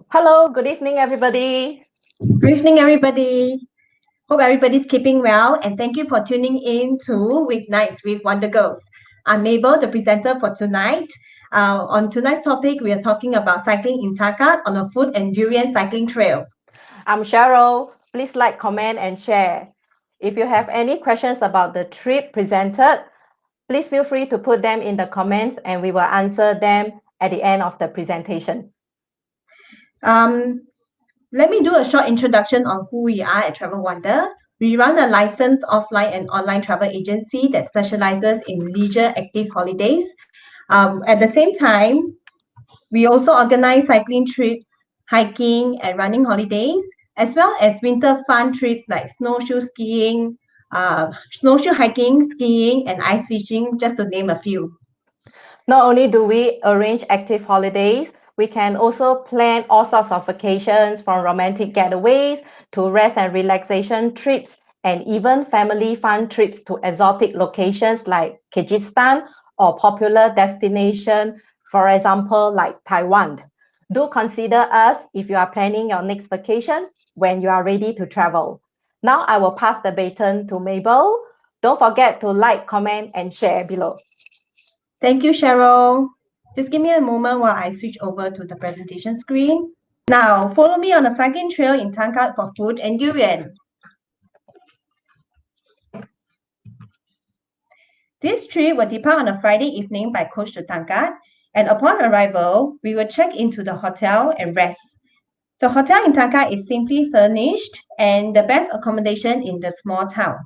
Hello, good evening, everybody. Good evening, everybody. Hope everybody's keeping well, and thank you for tuning in to Weeknights with Wonder Girls. I'm Mabel, the presenter for tonight. On tonight's topic, we are talking about cycling in Takat on a food and durian cycling trail. I'm Cheryl. Please like, comment, and share. If you have any questions about the trip presented, please feel free to put them in the comments and we will answer them at the end of the presentation. Let me do a short introduction on who we are at Travel Wonder. We run a licensed offline and online travel agency that specializes in leisure active holidays. At the same time, we also organize cycling trips, hiking, and running holidays, as well as winter fun trips like snowshoe hiking, skiing, and ice fishing, just to name a few. Not only do we arrange active holidays, we can also plan all sorts of vacations from romantic getaways to rest and relaxation trips and even family fun trips to exotic locations like Kyrgyzstan or popular destination, for example, like Taiwan. Do consider us if you are planning your next vacation when you are ready to travel. Now I will pass the baton to Mabel. Don't forget to like, comment, and share below. Thank you, Cheryl. Just give me a moment while I switch over to the presentation screen. Now, follow me on a cycling trail in Tangkat for food and durian. This trip will depart on a Friday evening by coach to Tangkat, and upon arrival, we will check into the hotel and rest. The hotel in Tangkat is simply furnished and the best accommodation in the small town.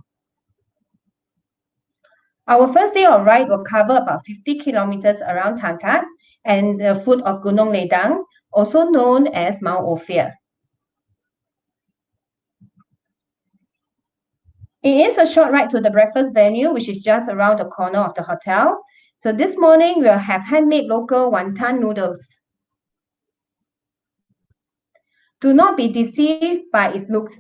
Our first day of ride will cover about 50 kilometers around Tangkat and the foot of Gunung Ledang, also known as Mount Ophir. It is a short ride to the breakfast venue, which is just around the corner of the hotel. So this morning, we'll have handmade local wonton noodles. Do not be deceived by its looks.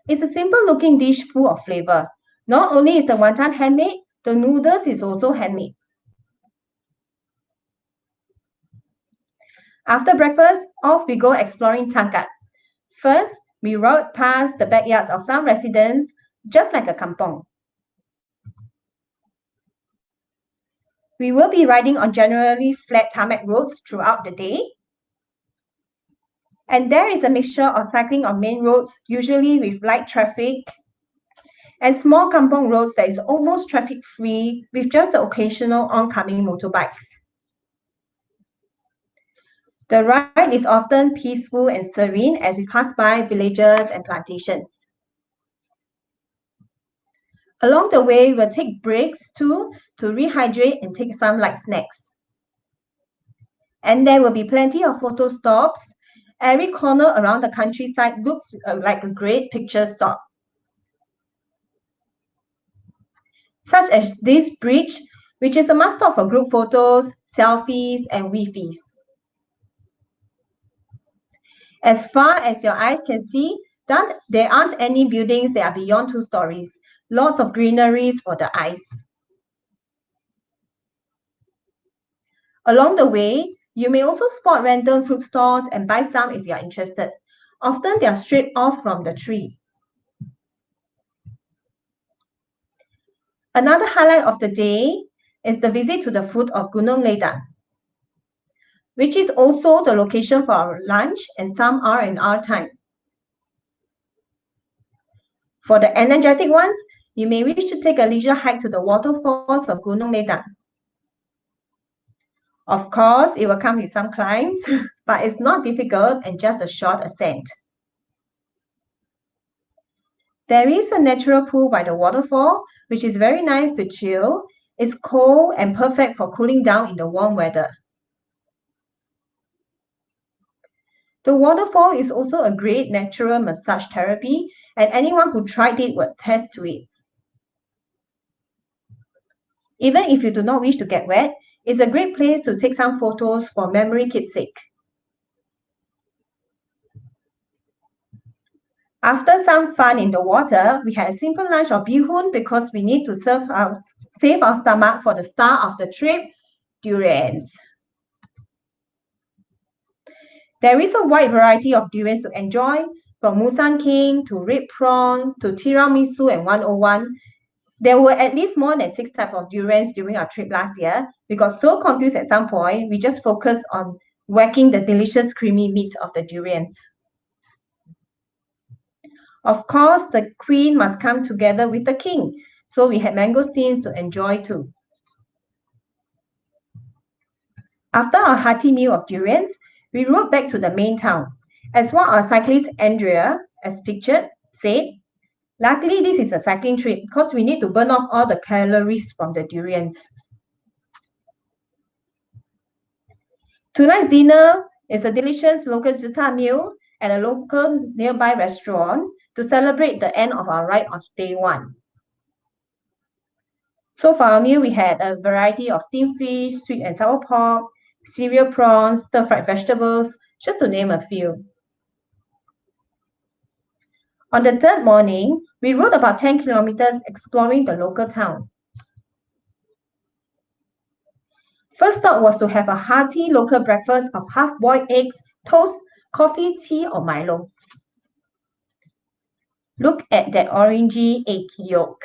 It's a simple looking dish full of flavor. Not only is the wonton handmade, the noodles is also handmade. After breakfast, off we go exploring Tangkat. First, we rode past the backyards of some residents, just like a kampong. We will be riding on generally flat tarmac roads throughout the day. And there is a mixture of cycling on main roads, usually with light traffic, and small kampong roads that is almost traffic-free with just the occasional oncoming motorbikes. The ride is often peaceful and serene as we pass by villages and plantations. Along the way, we'll take breaks too to rehydrate and take some light snacks. And there will be plenty of photo stops. Every corner around the countryside looks like a great picture stop. Such as this bridge, which is a must stop for group photos, selfies, and Wi-Fis. As far as your eyes can see, there aren't any buildings that are beyond 2 stories. Lots of greeneries for the eyes. Along the way, you may also spot random fruit stalls and buy some if you are interested. Often they are straight off from the tree. Another highlight of the day is the visit to the foot of Gunung Ledang, which is also the location for our lunch and some R&R time. For the energetic ones, you may wish to take a leisure hike to the waterfalls of Gunung Ledang. Of course, it will come with some climbs, but it's not difficult and just a short ascent. There is a natural pool by the waterfall, which is very nice to chill. It's cold and perfect for cooling down in the warm weather. The waterfall is also a great natural massage therapy, and anyone who tried it would attest to it. Even if you do not wish to get wet, it's a great place to take some photos for memory keepsake. After some fun in the water, we had a simple lunch of bihun because we need to save our stomach for the star of the trip, durians. There is a wide variety of durians to enjoy, from Musang King to red prawn to tiramisu and 101. There were at least more than 6 types of durians during our trip last year. We got so confused at some point, we just focused on whacking the delicious creamy meat of the durians. Of course, the queen must come together with the king, so we had mangosteens to enjoy too. After our hearty meal of durians, we rode back to the main town. As one of our cyclist, Andrea, as pictured, said, luckily this is a cycling trip because we need to burn off all the calories from the durians. Tonight's dinner is a delicious local zita meal at a local nearby restaurant to celebrate the end of our ride of day 1. So for our meal, we had a variety of steamed fish, sweet and sour pork, cereal prawns, stir-fried vegetables, just to name a few. On the 3rd morning, we rode about 10 kilometers exploring the local town. First stop was to have a hearty local breakfast of half-boiled eggs, toast, coffee, tea or Milo. Look at that orangey egg yolk.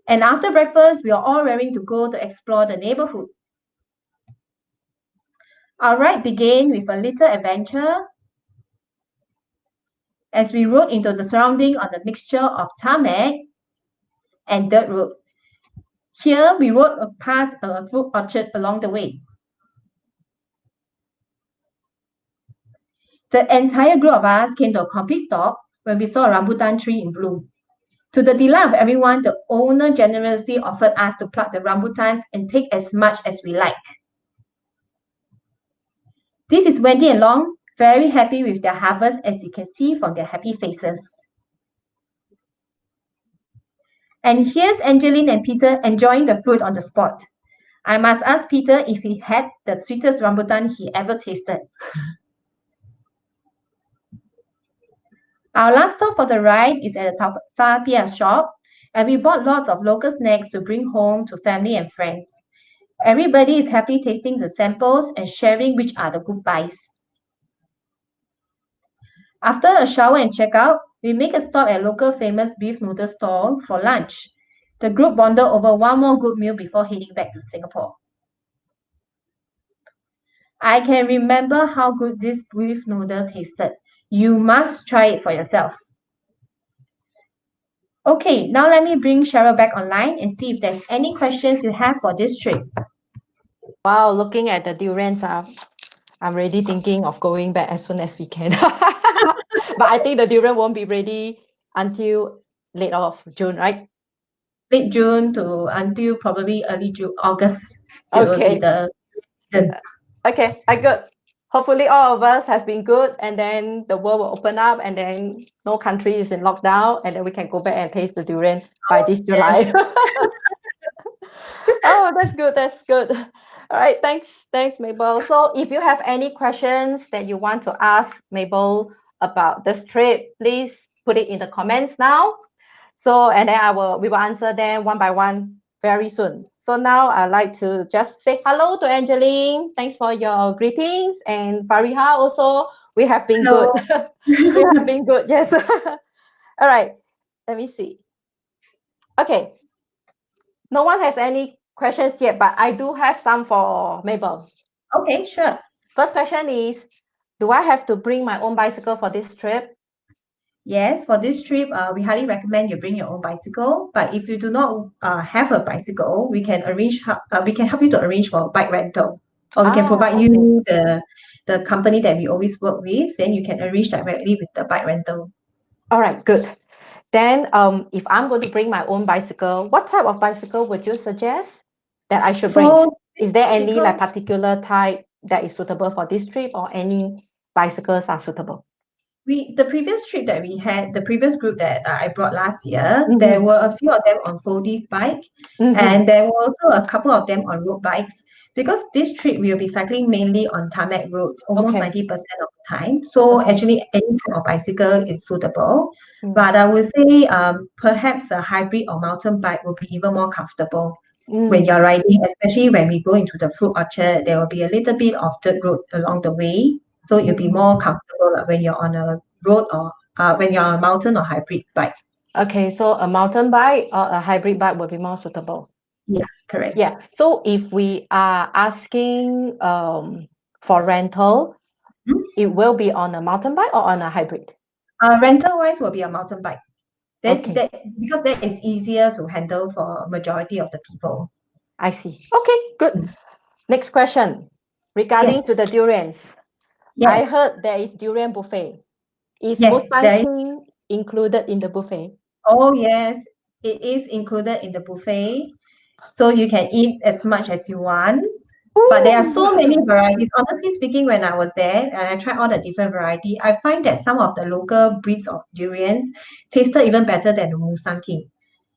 And after breakfast, we are all raring to go to explore the neighborhood. Our ride began with a little adventure as we rode into the surrounding on the mixture of tarmac and dirt road. Here, we rode past a fruit orchard along the way. The entire group of us came to a complete stop when we saw a rambutan tree in bloom. To the delight of everyone, the owner generously offered us to pluck the rambutans and take as much as we like. This is Wendy and Long, very happy with their harvest, as you can see from their happy faces. And here's Angeline and Peter enjoying the fruit on the spot. I must ask Peter if he had the sweetest rambutan he ever tasted. Our last stop for the ride is at the Tapia shop, and we bought lots of local snacks to bring home to family and friends. Everybody is happy tasting the samples and sharing which are the good buys. After a shower and checkout, we make a stop at local famous beef noodle stall for lunch. The group bonded over one more good meal before heading back to Singapore. I can remember how good this beef noodle tasted. You must try it for yourself. Okay, now let me bring Cheryl back online and see if there's any questions you have for this trip. Wow, looking at the durians, I'm already thinking of going back as soon as we can. But I think the durian won't be ready until late of June, right? Late June to until probably early August. It will be Okay. the season. Okay, I good. Hopefully all of us has been good, and then the world will open up, and then no country is in lockdown, and then we can go back and taste the durian by this July. Oh, that's good. That's good. All right. Thanks, Mabel. So if you have any questions that you want to ask Mabel about this trip, please put it in the comments now. So, and then we will answer them one by one very soon. So now I'd like to just say hello to Angeline. Thanks for your greetings. And Fariha also, we have been Hello. good. We have been good, yes. All right, let me see. Okay, no one has any questions yet, but I do have some for Mabel. Okay, sure. First question is, do I have to bring my own bicycle for this trip? Yes, for this trip, we highly recommend you bring your own bicycle. But if you do not have a bicycle, we can help you to arrange for bike rental, or we can provide okay. you the company that we always work with. Then you can arrange directly with the bike rental. All right, good. Then, if I'm going to bring my own bicycle, what type of bicycle would you suggest that I should bring? Is there any like particular type that is suitable for this trip, or any bicycles are suitable? The previous trip that we had, the previous group that I brought last year, there were a few of them on Foldy's bike, and there were also a couple of them on road bikes. Because this trip we will be cycling mainly on tarmac roads, almost 90% of the time. So actually, any type of bicycle is suitable. But I would say perhaps a hybrid or mountain bike will be even more comfortable. when you're riding, especially when we go into the fruit orchard, there will be a little bit of dirt road along the way. So you'll be more comfortable when you're on a road or when you're on a mountain or hybrid bike. Okay, so a mountain bike or a hybrid bike will be more suitable. Yeah, correct. Yeah. So if we are asking for rental, it will be on a mountain bike or on a hybrid? Rental wise will be a mountain bike. Okay. Because that is easier to handle for majority of the people. I see. Okay, good. Next question. Regarding Yes. to the durians, I Yes. heard there is durian buffet. Is Yes, Musang King included in the buffet? oh yes, it is included in the buffet. So you can eat as much as you want. But there are so many varieties. Honestly speaking, when I was there and I tried all the different variety, I find that some of the local breeds of durians tasted even better than the Musang King.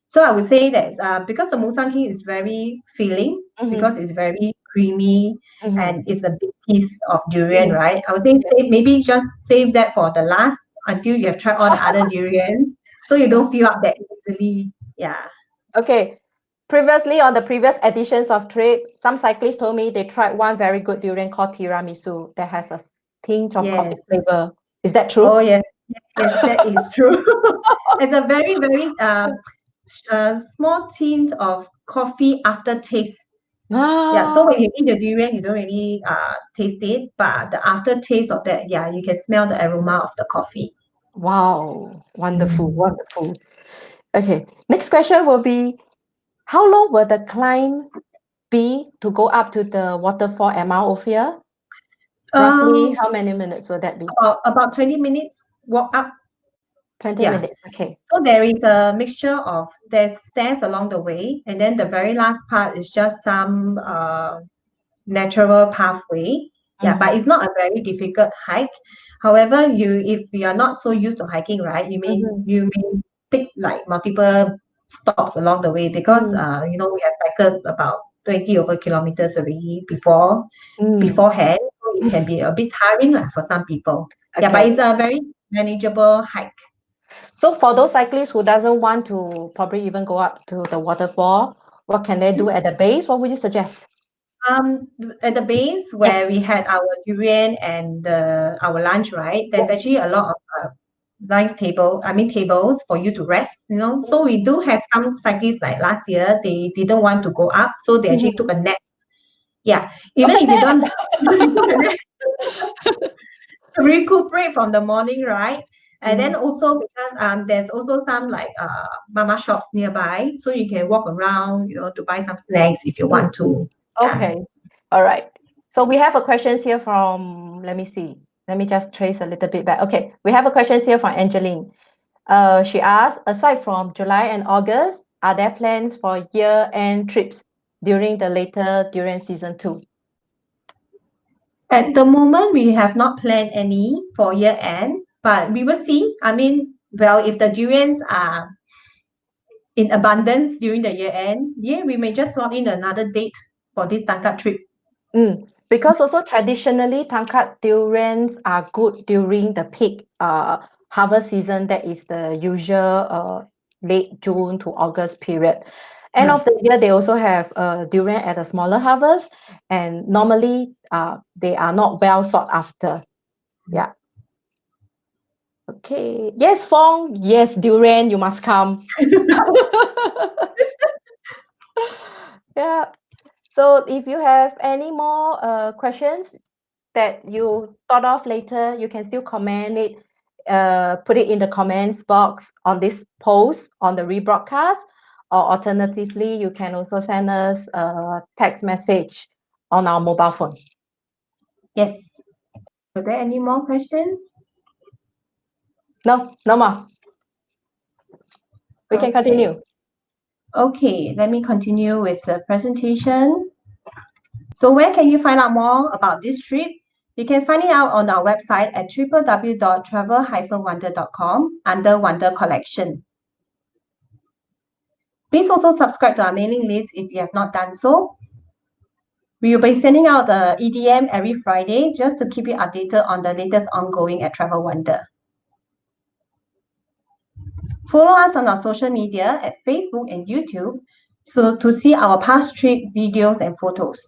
So I would say that because the Musang King is very filling, because it's very creamy and it's a big piece of durian, right? I would say maybe just save that for the last until you have tried all the other durians, so you don't fill up that easily. Yeah. Okay. Previously, on the previous editions of trip, some cyclists told me they tried one very good durian called tiramisu that has a tinge of Yes. coffee flavor. Is that true? Oh yes. Yes, that is true. It's a very, very small tint of coffee aftertaste. Yeah, so Ah, when you eat the durian, you don't really taste it, but the aftertaste of that, yeah, you can smell the aroma of the coffee. wow. Wonderful, Mm. wonderful. Okay. Next question will be, how long will the climb be to go up to the waterfall at Mount Ophir? Roughly, Um, how many minutes will that be? about 20 minutes walk up. 20 Yeah. minutes. Okay. So there is a mixture of there's stairs along the way, and then the very last part is just some natural pathway. Yeah, but it's not a very difficult hike. However, if you are not so used to hiking, right, you may take like multiple stops along the way because we have cycled about 20 over kilometers already beforehand. So it can be a bit tiring like, for some people. Yeah, but Okay. it's a very manageable hike. So for those cyclists who doesn't want to probably even go up to the waterfall, what can they do at the base? What would you suggest? At the base where Yes. we had our durian and our lunch, right? There's Yes. actually a lot of tables for you to rest. So we do have some cyclists like last year, they didn't want to go up, so they actually took a nap. Yeah, even Okay, if you don't nap. you took a nap to recuperate from the morning, right? And then also because there's also some like mama shops nearby, so you can walk around, to buy some snacks if you want to. Yeah. Okay. All right. So we have a question here from, let me see. Let me just trace a little bit back. Okay. We have a question here from Angeline. She asked, aside from July and August, are there plans for year-end trips during the later during season 2? At the moment, we have not planned any for year end, but we will see. I mean, well, if the durians are in abundance during the year end, yeah, we may just slot in another date for this Tangkat trip. Because also traditionally, Tangkat durians are good during the peak harvest season. That is the usual late June to August period. End of the year, they also have durian at a smaller harvest, and normally they are not well sought after. Yeah. Okay. Yes, Fong. Yes, durian, you must come. Yeah. So if you have any more questions that you thought of later, you can still comment it, put it in the comments box on this post on the rebroadcast, or alternatively, you can also send us a text message on our mobile phone. Yes. Are there any more questions? No, no more. We can continue. Okay, let me continue with the presentation. So where can you find out more about this trip? You can find it out on our website at www.travel-wonder.com under Wonder Collection. Please also subscribe to our mailing list if you have not done so. We will be sending out the EDM every Friday just to keep you updated on the latest ongoing at Travel Wonder. Follow us on our social media at Facebook and YouTube So to see our past trip videos and photos.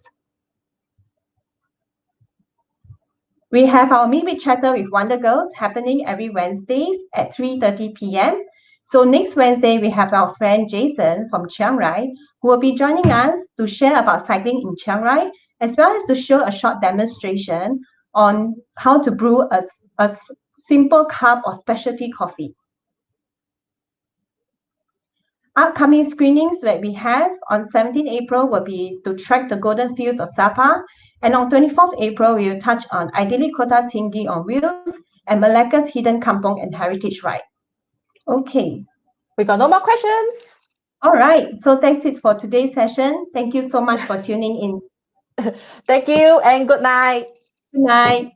We have our Midweek Chatter with Wonder Girls happening every Wednesdays at 3:30 p.m. So next Wednesday, we have our friend Jason from Chiang Rai, who will be joining us to share about cycling in Chiang Rai, as well as to show a short demonstration on how to brew a simple cup of specialty coffee. Upcoming screenings that we have on 17 April will be to track the Golden Fields of Sapa, and on 24th April, we will touch on Ideally Kota Tinggi on Wheels and Malacca's Hidden Kampong and Heritage Ride. Okay. We got no more questions. All right. So that's it for today's session. Thank you so much for tuning in. Thank you and good night. Good night.